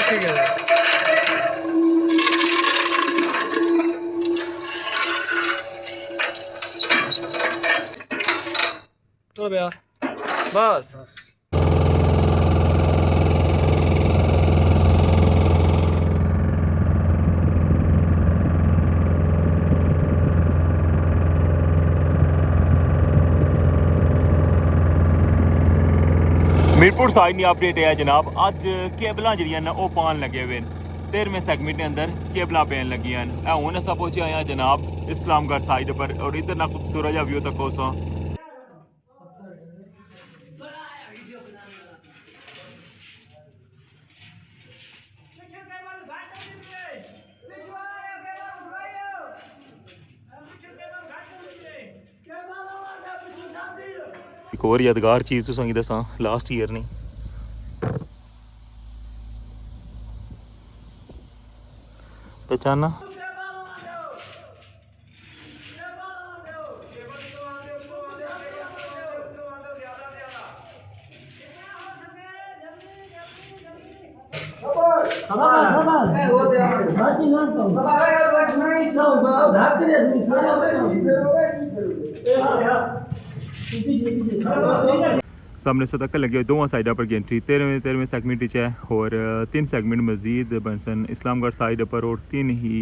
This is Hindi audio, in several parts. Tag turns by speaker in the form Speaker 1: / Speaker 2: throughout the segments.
Speaker 1: ठीक है चलो भैया बस
Speaker 2: मीरपुर साइड नी अपडेट है जनाब। अज केबल जड़ियां न वो पान लगे हुए हैं 13वें सैगमेंट के अंदर केबल पैन लगी हूँ अस पहुंचे आए जनाब इस्लामगढ़ साइड पर और इधर ना खूबसूरत जहा व्यू तक उस एक और यादगार चीज़ तुसेंगी दसां लास्ट ईयर नहीं पहचाना सामने से तक लगे दोवां साइडा पर गेंट्री 13वें सैगमेंट है और 3 सैगमेंट मजीद बनसन इस्लामगढ़ साइड पर और 3 ही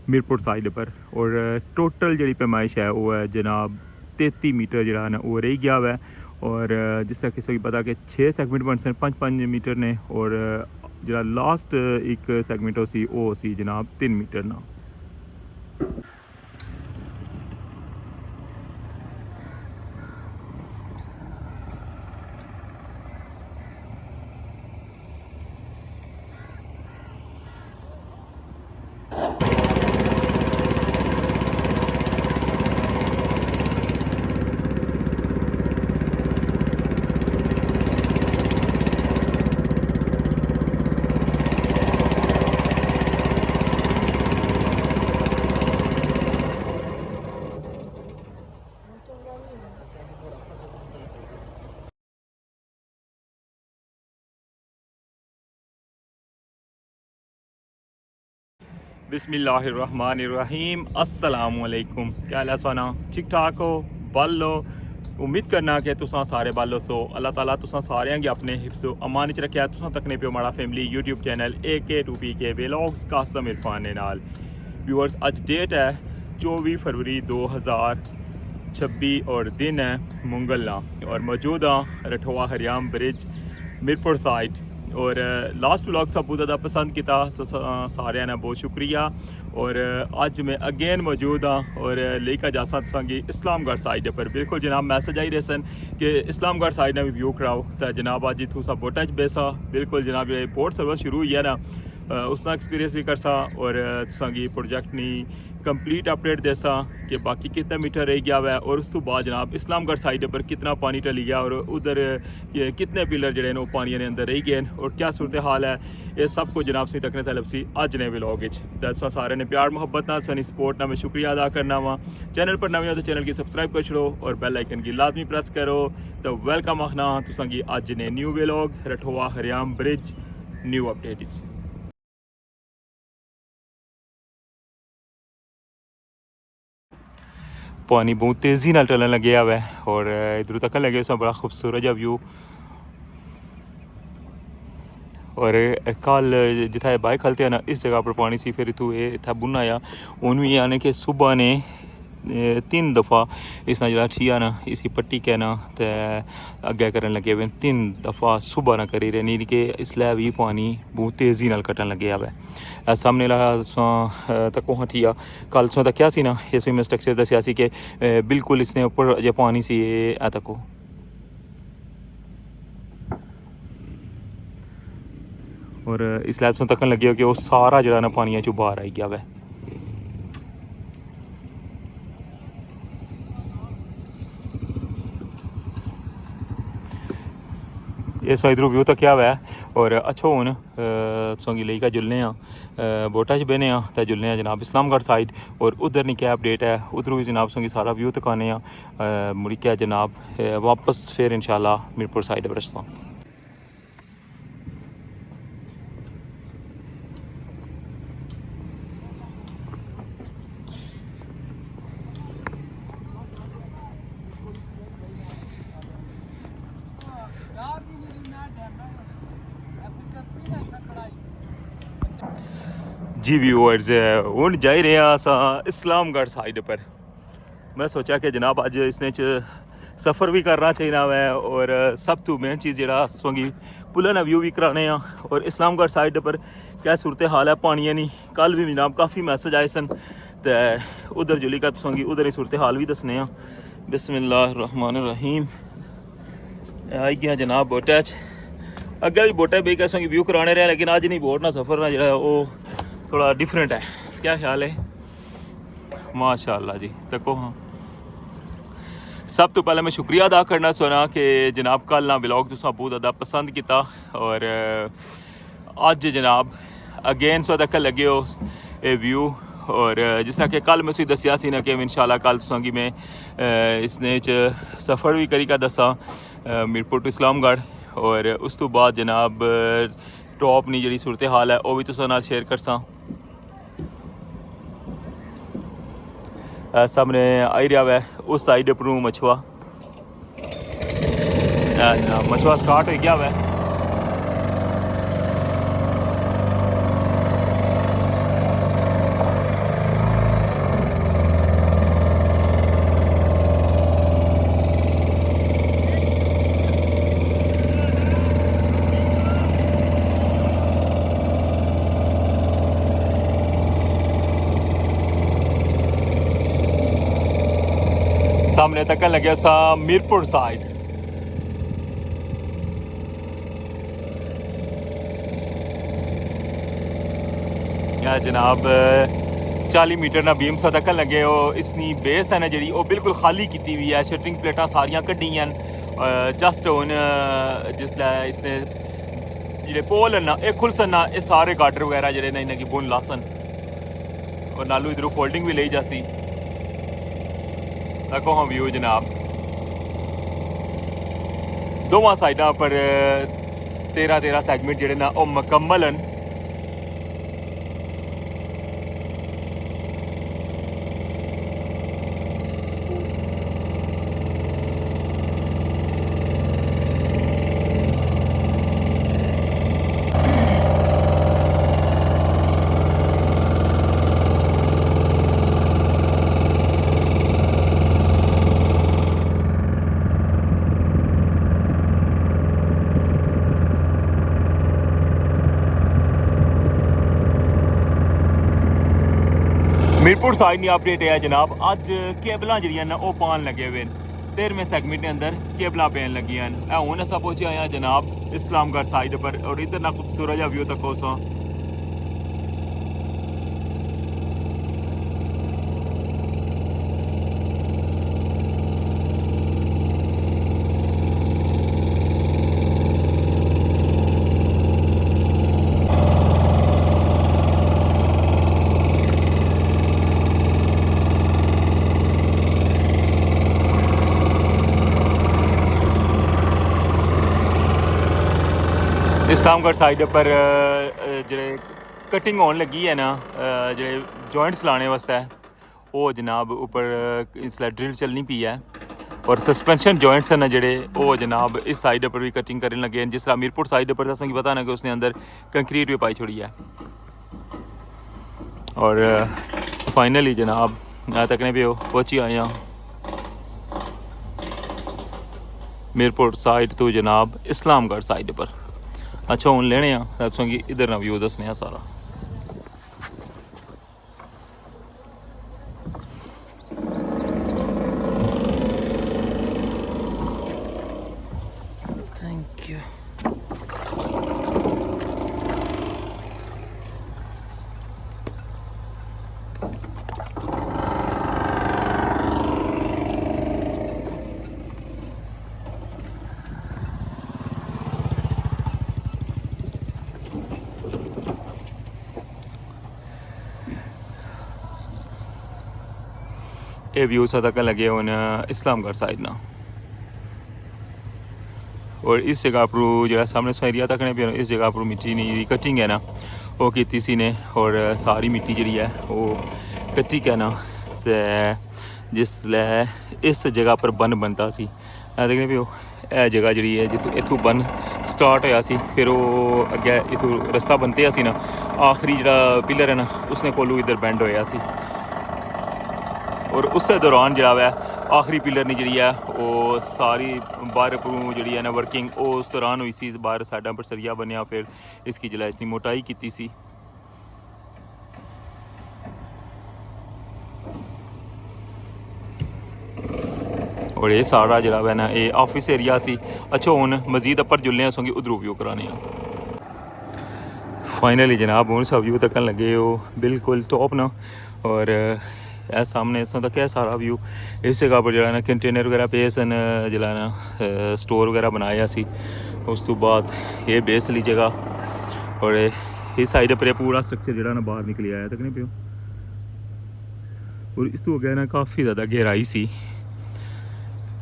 Speaker 2: मीरपुर साइड पर और टोटल जी पैमाइश है वो है जनाब 33 मीटर जरा ना वो रही गया है और जिस तरह किसी को पता कि 6 सैगमेंट बनसन 5-5 मीटर ने और जरा लास्ट एक सैगमेंट हो सी वो सी जनाब 3 मीटर ना। बिस्मिल्लाहिर्रहमानिर्रहीम अस्सलामुअलैकुम क्या हाल है सोना ठीक ठाक हो बल लो उम्मीद करना कि तुसां सारे बल सो अल्लाह ताला तुसां सारेयां गी अपने हिफ्ज़ो अमान च रखेआ तुसां तकने पे माड़ा family YouTube channel AK2PK vlogs Qasim Irfan ने नाल व्यूअर्स अज डेट है 24 फरवरी 2026 और दिन है मंगलना और मौजूद हाँ रठोआ हरियाम ब्रिज मीरपुर साइड और लास्ट व्लॉग सब बहुत ज़्यादा पसंद किया तो सारे ने बहुत शुक्रिया और अज मैं अगेन मौजूद हाँ और लेकर जासा तुसांगी इस्लामगढ़ साइड पर बिल्कुल जनाब मैसेज आई रहे सन कि इस्लामगढ़ साइड ने भी व्यू कराओ तो जनाब अज इतों सा बोटा च बेसा बिल्कुल जनाब ये बोट सर्विस शुरू हुई है ना उसका एक्सपीरियंस भी करसा और तुसांगी प्रोजेक्ट नी कंप्लीट अपडेट देसा कि बाकी कितना मीटर रह गया हुआ है और उस तो बाद जनाब इस्लामगढ़ साइड पर कितना पानी टली गया और उधर कितने पिलर जड़े वो पानी के अंदर रह गए और क्या सूरत हाल है ये सब कुछ जनाब से तकने तलब सी अज ने व्लॉग तो सारे ने प्यार मुहब्बत ना सनी सपोर्ट ना मैं शुक्रिया अदा करना वा चैनल पर नवे हो तो चैनल की सब्सक्राइब कर छो और बेल आइकन की लाजमी प्रेस करो तो वेलकम आखना तुसांगी अज ने न्यू व्लॉग रठोआ हरियाम ब्रिज न्यू अपडेट। पानी बहुत तेज़ी नाल टलन लगे हुआ है और इधर तक लगे उस बड़ा खूबसूरत जहा व्यू और कल जिथा बाइक खलते हैं ना इस जगह पर पानी सी फिर इतू इतना बुना आया उन भी यानी कि सुबह ने 3 दफ़ा इसना जरा छिया ना इसी पट्टी के ना तो अगे करन लगे हुए 3 दफ़ा सुबह ना करी रहे नहीं कि इसलिए भी पानी बहुत तेज़ी नाल कटन लगे हुआ है सामने तक वहाँ थिया कल सो तक क्या सी ना ये स्विम स्ट्रक्चर दसिया सी कि बिल्कुल इसने ऊपर जो पानी सी ए तको और इस लैब से तकन लगे हो कि वो सारा जरा ना पानी चो बाहर आई गया वै इस इधरों व्यू तक क्या हुआ और अच्छो हूँ तुसेंगी लेई जुलने बोटा च बहने तो जुलने जनाब इस्लामगढ़ साइड और उधर नहीं क्या अपडेट है उधरों भी जनाब तुसेंगी सारा व्यू तकाने मुड़ी क्या जनाब वापस फिर इंशाल्लाह मीरपुर साइड पर रस्ता जी व्यूअर्स हूँ जा रहे हैं अस इस्लामगढ़ साइड पर। मैं सोचा कि जनाब अज इसने सफ़र भी करना चाहिए वै और सब तो मेन चीज़ जो सोंगी पुलन व्यू भी कराने और इस्लामगढ़ साइड पर क्या सूरत हाल है पानी नहीं। कल भी जनाब काफ़ी मैसेज आए सन तो उधर जुली का सोंगी उधर ही सूरत हाल भी दसने। बिस्मिल्लाहिर्रहमानिर्रहीम आई गया जनाब बोटा अगे भी बोटा बेई कैसे व्यू कराने रहे लेकिन अज नहीं बोट ना सफ़र ना जो वो थोड़ा डिफरेंट है। क्या ख्याल है? माशाअल्लाह जी तको। हाँ सब तो पहले मैं शुक्रिया अदा करना चाहना कि जनाब कल ना व्लॉग तुसा बहुत ज़्यादा पसंद किया और अज जनाब अगेन सो तक लगे हो ए व्यू और जिस तरह कि कल मैं उसी दसिया सी ना कि इंशाल्लाह कल तुसांगी मैं इसने सफ़र भी करी का दसा मीरपुर टू इस्लामगढ़ और उस तो बाद जनाब टॉप नी जी सूरत हाल है वह भी तुसां नाल शेयर करसा। सामने आई रहा है उस साइड पर मछुआ मछुआ स्टार्ट हो गया है। सामने तक लगे सा मीरपुर साइड। या जनाब 40 मीटर ना बीम सा तक लगे हो इसनी बेस है ना जी वो बिल्कुल खाली की हुई है। शटरिंग प्लेटा सारिया कड्डियां जस्ट हूँ जिसलै इसने जे पोल ना ये खुलसन ना ये सारे गार्डर वगैरह जो इन्हें की बुन लासन और नालू इधरों फोल्डिंग भी ली जासी। तको हाँ व्यू जनाब दोवां साइडा पर 13 सैगमेंट जोड़े ना वो मुकम्मल हैं। मीरपुर साइड नहीं अपडेट है जनाब अज केबल जी वो पान लगे हुए 13वें सैगमेंट के अंदर केबल पैन लगी हूँ अस पहुंचे आए जनाब इस्लामगढ़ साइड पर और इधर ना खूबसूरत जहा व्यू तको सो। इस्लामगढ़ साइड पर जे कटिंग होने लगी है ना जे जॉइंट्स लाने वास्ते वो जनाब ऊपर इसलिए ड्रिल चलनी पी है और सस्पेंशन जॉइंट्स हैं ना जेडे वो जनाब इस साइड पर भी कटिंग करने लगे हैं। जिस तरह मीरपुर साइड पर असें पता ना कि उसने अंदर कंक्रीट भी पाई छोड़ी है और फाइनली जनाब तकने पे पहुंची आए हैं मीरपुर साइड तो जनाब इस्लामगढ़ साइड पर। अच्छा हूँ लेने दसोंगी इधर ना व्यू दसने सारा। Thank you. ये व्यू सा तक लगे हूँ इस्लामगढ़ साइड ना और इस जगह पर जो सामने एरिया तक ने इस जगह पर मिट्टी नहीं कटिंग है ना वो की सी ने और सारी मिट्टी जी है वो कट्टी के ना तो जिसलै इस जगह पर बन बनता सी देखने भी ਇਹ ਜਗ੍ਹਾ ਜਿਹੜੀ ਹੈ ਜਿੱਥੋਂ ਇੱਥੋਂ ਬਨ ਸਟਾਰਟ ਹੋਇਆ ਸੀ, ਫਿਰ ਉਹ ਅੱਗੇ ਇੱਥੋਂ ਰਸਤਾ ਬਣਤਿਆ ਸੀ ਨਾ, ਆਖਰੀ ਜਿਹੜਾ ਪਿਲਰ ਹੈ ਨਾ ਉਸਨੇ ਕੋਲੋਂ ਇੱਧਰ ਬੈਂਡ ਹੋਇਆ ਸੀ। ਔਰ ਉਸੇ ਦੌਰਾਨ ਜਿਹੜਾ ਵੈ ਆਖਰੀ ਪਿਲਰ ਨੇ ਜਿਹੜੀ ਹੈ ਉਹ ਸਾਰੀ ਬਾਹਰ ਪਰੂ ਜਿਹੜੀ ਹੈ ਨਾ ਵਰਕਿੰਗ ਉਹ ਉਸ ਦੌਰਾਨ ਹੋਈ ਸੀ। ਬਾਹਰ ਸਾइडਾं पर सरिया बनया, फिर इसकी जिला इसकी मोटाई की सी। और ये सारा जरा है ना ये ऑफिस एरिया सी। अच्छा हुन मजीद अपर जुलने सोंगे उधरों व्यू कराने। फाइनली जनाब हूँ सब व्यू तकन लगे हो बिल्कुल टॉप ना। और ए सामने इस तक है सारा व्यू। इस जगह पर जरा ना कंटेनर वगैरह पे सन जरा ना स्टोर वगैरह बनाया सी। उस तो बाद ये बेस ली जगह और इस साइड पर पूरा स्ट्रक्चर जरा ना बाहर निकली आया तक नहीं पियो। और इस तो गया ना काफ़ी ज़्यादा गहराई सी,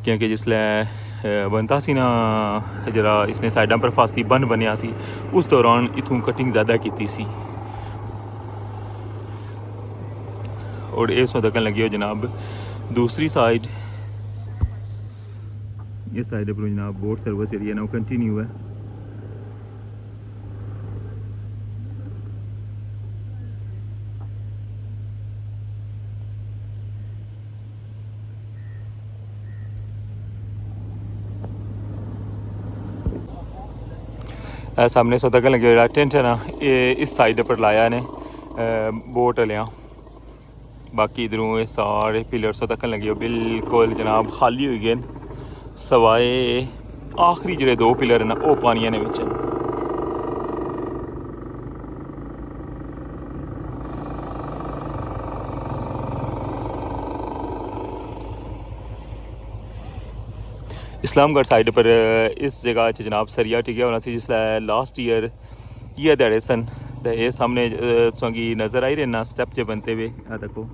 Speaker 2: क्योंकि जिसले बनता सी ना जरा इसने साइडा पर फास्ती बन बनया सी, उस दौरान इथों कटिंग ज़्यादा की सी। और ये सौ तक लगी हो जनाब दूसरी साइड, इस साइड पर जनाब बोट सर्विस जी है ना वो कंटिन्यू है। सामने सौ तक लगे जो टेंट है ना ये इस साइड पर लाया ने बोट लिया। बाकी इधरों ये सारे पिलर सौ तक लगे हो बिल्कुल जनाब खाली हुई गए, सवाए आखिरी जो दो पिलर ना वो पानिया ने विच। इस्लामगढ़ साइड पर इस जगह जनाब सरिया टिकिया होना सी जिसलै लास्ट ईयर ये ध्याड़े सन। तो ये सामने सोंगी नज़र आई रहे ना स्टेप जो बनते हुए आ देखो।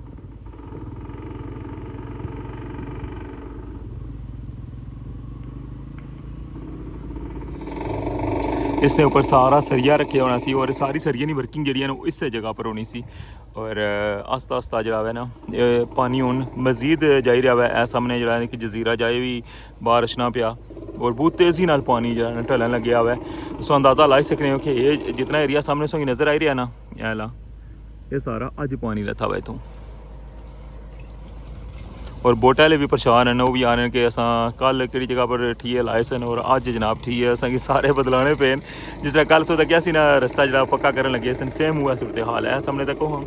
Speaker 2: इसने ऊपर सारा सरिया रखे होना सी और सारी सरिया की वर्किंग जी ना इस जगह पर होनी सी। और आस्ता आस्ता जरा है ना पानी हूँ मजीद जाई रहा है। सामने जरा कि जजीरा जाए भी बाहर अछना पिया और बहुत तेज़ी नाल पानी जरा ढलन लगे हुआ है। सो अंदाज़ा लाई सकने हो कि ये जितना एरिया सामने सो नज़र आई रहा ना ऐला ये सारा अज पानी लथा हुआ इतों। और बोट वाले भी परेशान हैं, वो भी आ रहे हैं कि असा कल कि जगह पर ठीए लाए सन और अज जनाब ठीए असा सारे बदलाने पे। जिस तरह कल सो क्या सी ना रस्ता जरा पक्का करने लगे सन, सेम हुआ सूरत हाल है सामने तक। हाँ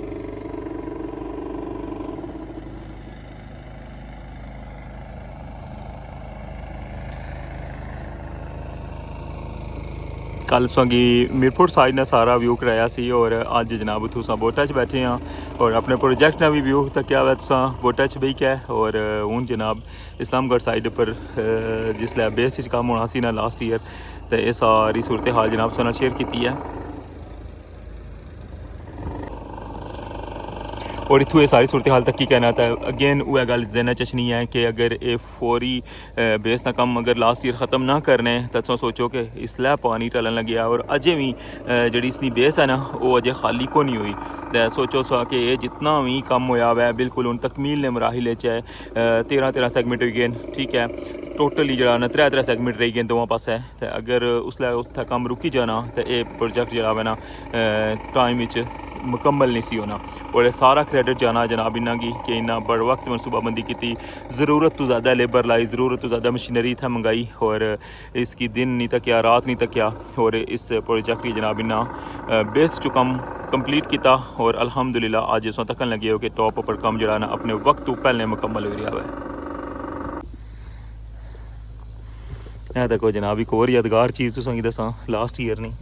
Speaker 2: कल सोंगी मीरपुर साइड ने सारा व्यू कराया सी और अज जनाब तुसा बोटा च बैठे हाँ और अपने प्रोजेक्ट ने भी व्यू तकिया हुआ तुसा बोटा च बही के। और हूँ जनाब इस्लामगढ़ साइड पर जिसलै बेस काम होना सी ना लास्ट ईयर, तो ये सारी सूरत हाल जनाब सारे शेयर की है। और इतों ये सारी सूरत हाल तक की कहना था अगेन वह गल जहन चचनी है कि अगर ये फौरी बेस का कम अगर लास्ट ईयर ख़त्म ना करने तो सोचो कि इसलिए पानी टलन लग गया और अजे भी जी इसकी बेस है ना वो अजे खाली को नहीं हुई। तो सोचो सा कि ये जितना भी कम होया हुआ है बिल्कुल हूँ तकमील ने मराहिल है 13 सेगमेंट हो गए। ठीक है टोटली जरा ना 3 सेगमेंट रही गए दोवां पासे। तो अगर उसलै उत्थे कम रुकी जाना तो ये प्रोजेक्ट जरा है ना टाइम मुकम्मल नहीं सी होना। और सारा क्रेडिट जाना जनाब इन्ना की कि इन्ना बड़ वक्त मनसूबाबंदी की, ज़रूरत तो ज़्यादा लेबर लाई, ज़रूरत तो ज़्यादा मशीनरी इतना मंगाई और इसकी दिन नहीं तकिया रात नहीं तकिया और इस प्रोजेक्ट की जनाब इन्ना बेस चो कम कंप्लीट किया। और अल्हम्दुलिल्लाह अज इसों तकन लगे हो कि टॉप पर कम जरा ना अपने वक्त तो पहले मुकम्मल हो रहा है। देखो जनाब एक और यादगार चीज़ तुसें गी दसां लास्ट ईयर नहीं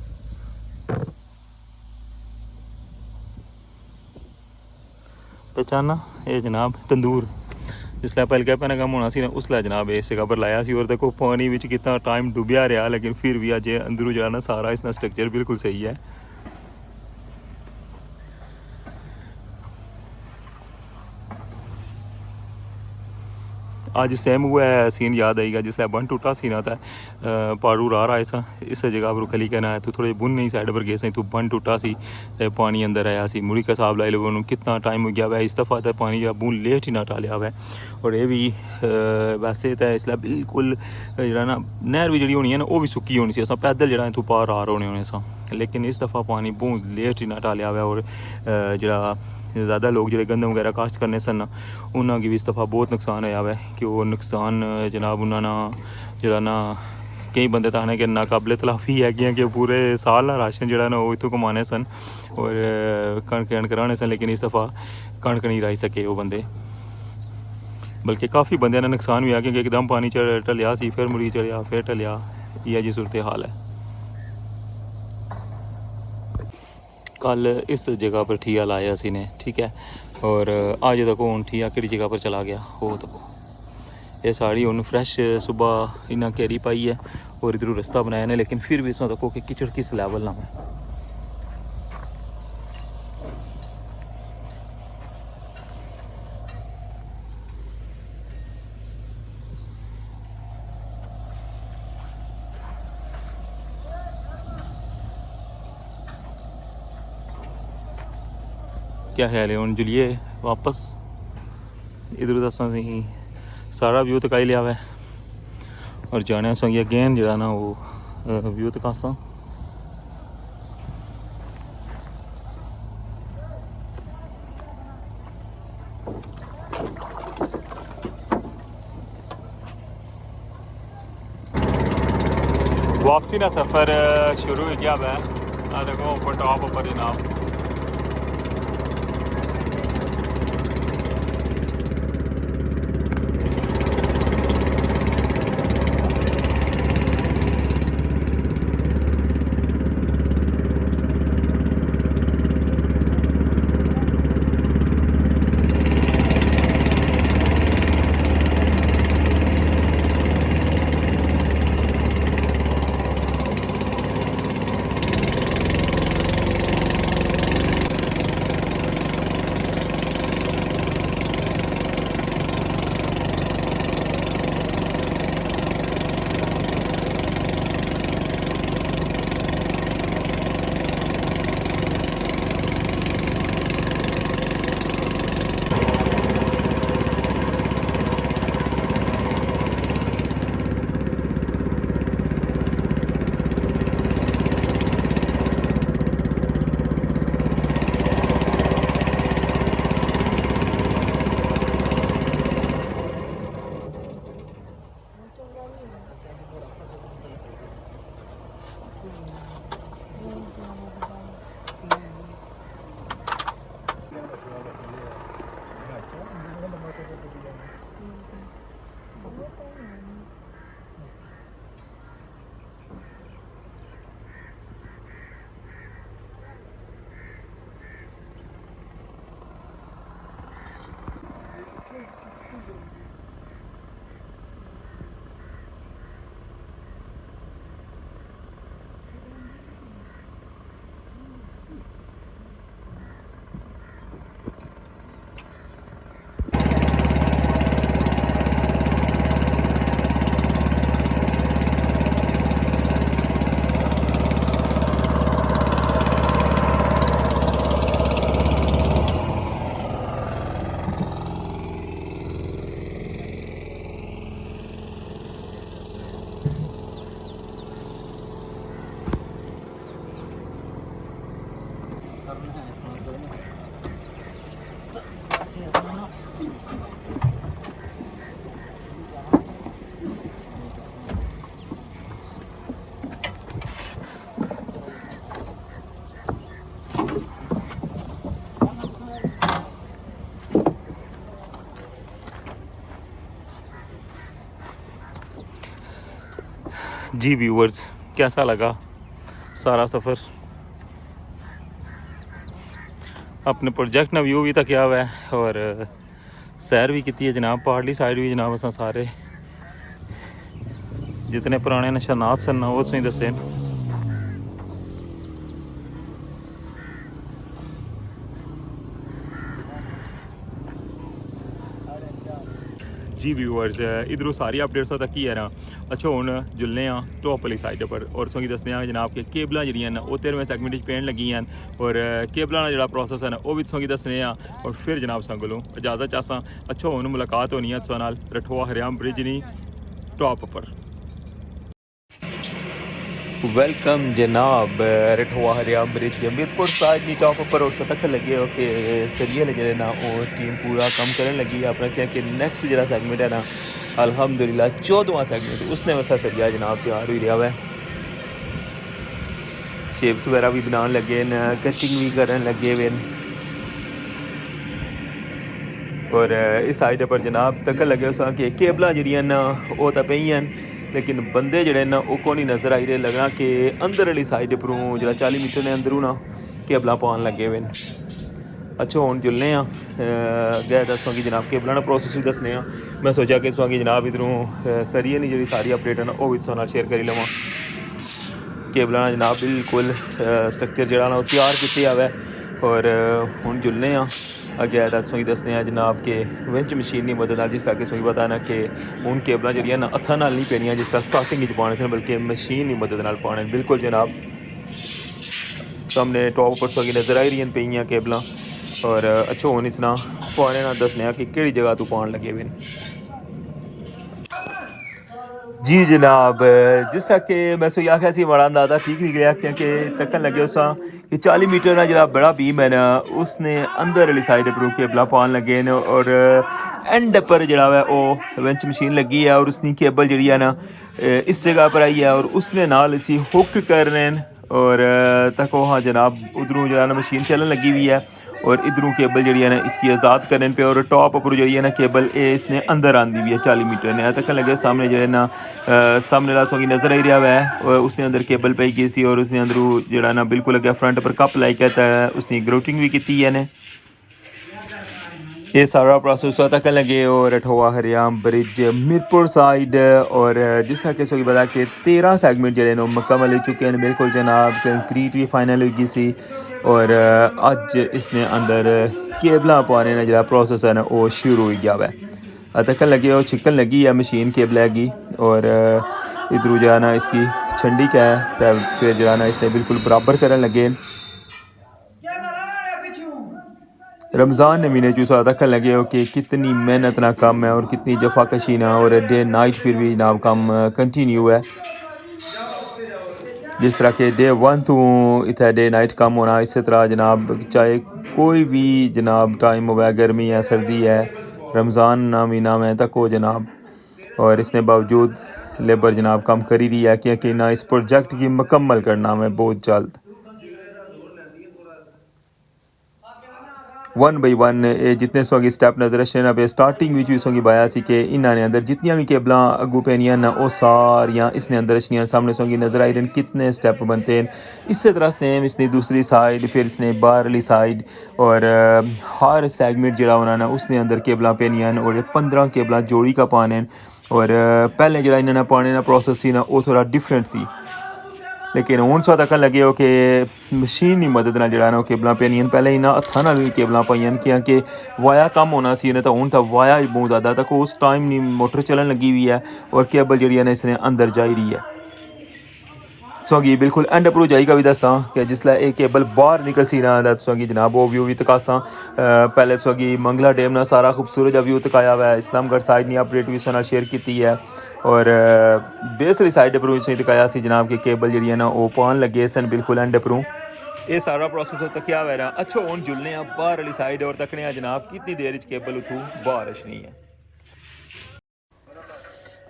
Speaker 2: पहचाना ये जनाब तंदूर जिसलै पहले पैना कम होना सी ना उसलै जनाब इस जगह पर लाया सी। और देखो पानी विच कितना टाइम डुबिया रहा लेकिन फिर भी अज अंदरों जो ना सारा इसका स्ट्रक्चर बिल्कुल सही है। अज सेम हुआ सीन याद आएगा जिसलै बन टुटा सी ना, तो पाड़ू राह आए सा इस जगह पर खली कहना तू थोड़े बुन नहीं साइड पर गए सी, तू बन टुटा सी ते पानी अंदर आया सी। मुड़ी का हिसाब लाई लो उन्होंने कितना टाइम हो गया वै, इस दफ़ा तो पानी जरा बून लेट ही ना टालिया वै। और ये भी वैसे तो इसलै बिल्कुल जरा ना नहर भी जी होनी है ना, वो भी सुक्की होनी सी, अस पैदल जरा इतों पार आ होने होने सा, लेकिन इस दफ़ा पानी बून लेट ही ना टालिया वै। और जरा ज़्यादा लोग जो गंदम वगैरह काश्त करने सन उन्होंने भी इस दफ़ा बहुत नुकसान होया वै कि वो नुकसान जनाब उन्होंने जरा ना कई बंदे तो आने कि नाकाबले तलाफी है कि पूरे साल का राशन जरा ना वो इतों कमाने सन और कणक राने सन, लेकिन इस दफ़ा कणक नहीं राही सके वो बंदे, बल्कि काफ़ी बंदे का नुकसान भी आ क्योंकि एकदम पानी टलिया सी, फिर मुड़ी चढ़िया फिर टलिया, यह जी सूरत हाल है। कल इस जगह पर ठिया लाया सी ने, ठीक है, और अज तक हूँ ठिया कि जगह पर चला गया हो, तो ये साड़ी हूँ फ्रैश सुबह इन्हें कैरी पाई है और इधरों रास्ता बनाया ने, लेकिन फिर भी इसमें तको कि कीचड़ किस लैवल ना है। क्या ख्याल है हूँ जुलिए वापस इधर दसा सारा व्यू तकाई लिया वै और जाने संगी अगेन जरा ना वो व्यू तकासा। वापसी का सफ़र शुरू हो गया वै, देखो ऊपर टॉप ऊपर जनाब जी व्यूवर्स कैसा लगा सारा सफ़र। अपने प्रोजेक्ट ना व्यू भी तो किया हुआ है और सैर भी की है जनाब, पहाड़ी साइड भी जनाब अस सारे जितने पुराने निशानात सन वो तुसीं दसे। जी व्यूअर्स इधरों सारी अपडेट्स तक ही है ना। अच्छा हुण जुलने टॉप वाली साइड पर और तुसेंगी दसने जनाब कि केबलां जिहड़ियां न ओह 13वें सैगमेंट च पेन लगी हैं और केबलां दा जिहड़ा प्रोसेस है ना ओह भी तुसेंगी दसने और फिर जनाब तुसां कोलों इजाजत चाहसां। अच्छा हुण मुलाकात होनी है तुसां नाल रठोआ हरियाम ब्रिज नी टॉप पर। वेलकम जनाब रठोआ हरियाम ब्रिज मीरपुर साइड नी टॉप पर और तक लगे हो कि सरिये लगे ना वो टीम पूरा कम करने लगी है अपना क्या कि नेक्स्ट जो सैगमेंट है ना अल्हम्दुलिल्लाह 14वां सैगमेंट उसने वैसा सरिया जनाब तैयार हुई रहा है। शेप्स वगैरह भी बनाने लगे न कटिंग भी करने लगे हुए और इस साइड पर जनाब तक लगे उस कि केबलां जिहड़ियां न वो तो पेइयां लेकिन बंदे जिहड़े न ओह कोई नहीं नज़र आई रहे लगना कि अंदर वाली साइड परों जो 40 मीटर ने अंदरों ना केबलां पान लगे हुए अच्छा हुण जुलने गै दसों कि जनाब केबलां दा प्रोसेस भी दसने मैं सोचा कि तुसें जनाब इधरों सरिये नी जी सारी अपडेट न ओह भी तुसां नाल शेयर करी लवां। केबलां जनाब बिल्कुल स्ट्रक्चर जो तैयार किए आवे और हुण जुलने अगे तुसेंगी दसने जनाब कि विंच मशीन की मदद जिस तरह कि तुसेंगी पता ना कि हुण केबलां जिहड़ियां न हत्थां नाल नहीं पेनियां जिस तरह स्टार्टिंग च पाने बल्कि मशीन की मदद नाल पाने बिल्कुल जनाब सामने टॉप पर तुसेंगी नज़र आई रही पेइयां केबलां और अच्छा हुण इसना पाने ना दसने कि केड़ी जगह तू पान लगे हुए जी जनाब जिस तरह कि मैं सो आख्या सी बड़ा अंदाजा ठीक निकलिया क्योंकि तकन लगे उस कि 40 मीटर का जो बड़ा बीम है ना उसने अंदर वाली साइड पर केबलां पान लगे न और एंड पर जड़ा है वो वेंच मशीन लगी है और उसकी केबल जी है ना इस जगह पर आई है और उसने नाल इसी हुक करने और तक हाँ जनाब उधरों जो है ना मशीन चलन लगी हुई है और इधरों केबल जी है ना इसकी आज़ाद करने पे और टॉप पर जी है ना केबल इसने अंदर आंदी भी है 40 मीटर ने तक लगे सामने जो है ना सामने ला सोगी नज़र आई रहा है उसने अंदर केबल पाई गई सी और उसने अंदरों जो ना बिल्कुल अगे फ्रंट पर कप लाई के उसने ग्रोटिंग भी की है ने ये सारा प्रोसेस तक लगे और रठोआ हरियाम ब्रिज मीरपुर साइड और जिस तरह कि पता कि 13 सैगमेंट जो मुकम्मल हो चुके हैं बिल्कुल जनाब कंक्रीट भी फाइनल हो गई सी और अज इसने अंदर केबलां पाने का जो प्रोसेस है ना वो शुरू हो गया है तक लगे वो छिकन लगी है मशीन केबल की और इधरों जो है ना इसकी छंडी क्या है फिर जो है ना इसने बिल्कुल बराबर करने लगे रमज़ान महीने चूसा दखन लगे हो कि कितनी मेहनत ना काम है और कितनी जफाकशी ना और डे नाइट फिर भी जनाब काम कंटिन्यू है जिस तरह के डे 1 तो इतना डे नाइट काम होना इसी तरह जनाब चाहे कोई भी जनाब टाइम हो गर्मी है सर्दी है रमज़ान ना महीना में तक हो जनाब और इसने बावजूद लेबर जनाब काम कर ही रही है क्योंकि ना इस प्रोजेक्ट की मुकम्मल करना में बहुत जल्द 1 बाई 1 जितने सोगी स्टैप नज़र आने पे स्टार्टिंग भी सोगी बाया सी कि इन्होंने अंदर जितनी भी केबलां अगू पेनियां न वो सारियां इसने अंदर रचनियां सामने सोगी नज़र आई रही कितने स्टैप बनते हैं इसी तरह सेम इसने दूसरी साइड फिर इसने बाहर वाली साइड और हर सैगमेंट जो उन्होंने उसने अंदर केबलां पेनियां और 15 केबलां जोड़ी का पाने और पहले जो इन्होंने पाने का प्रोसेस सी ना वो थोड़ा डिफरेंट सी लेकिन हूँ सौ तक लगे हो कि मशीन की मदद नाल जो केबलां पेनियां पहले इन्हें हत्थां नाल भी केबलां पाइयां क्योंकि वाया कम होना सी तो हूँ तो वाया ही बहुत ज़्यादा तक उस टाइम नहीं मोटर चलन लगी हुई है और केबल जी है इसने अंदर जाई रही है सोगी बिल्कुल एंड पर जाएगा भी दसा कि जिसलै एक केबल बाहर निकल सी ना सोगी जनाब वो व्यू भी तकासा पहले सोगी मंगला डैम ना सारा खूबसूरत व्यू तकाया हुआ है इस्लामगढ़ साइड ने अपडेट भी उसने शेयर की है और बेस वाली साइड पर उसने तकाया सी जनाब कि केबल जी है ना वो पान लगे सन बिल्कुल एंड पर ये सारा प्रोसेस तकिया हुआ है अच्छा हूँ जुलने बाहर वाली साइड और तकने जनाब कितनी देर केबल उतू बाहर रचनी है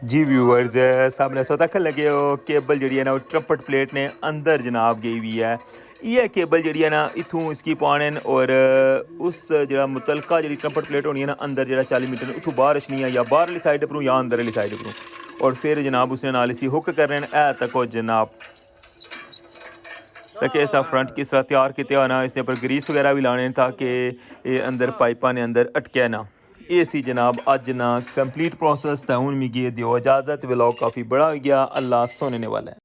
Speaker 2: जी व्यूअर्स सामने सो तक लगे हो केबल जी है ना ट्रम्पट प्लेट ने अंदर जनाब गई हुई है ये केबल जी है ना इथूं इसकी पाने और उस जो मुतलका जी ट्रम्पट प्लेट होनी है ना अंदर जो 40 मीटर उतों बाहर रचनी है या बाहर वाली साइड पर या अंदर वाली साइड पर और फिर जनाब उसने नाल इसी हुक कर रहे हैं तक जनाब ताकि ऐसा फ्रंट किस तरह तैयार किया होना इसने पर ग्रीस वगैरह भी लाने ताकि ये अंदर पाइपा ने अंदर अटके ना ये सी जनाब अज ना कंप्लीट प्रोसेस तो हूँ मिगी दियो इजाज़त व्लॉग काफ़ी बड़ा हो गया अल्लाह सोने वाला है।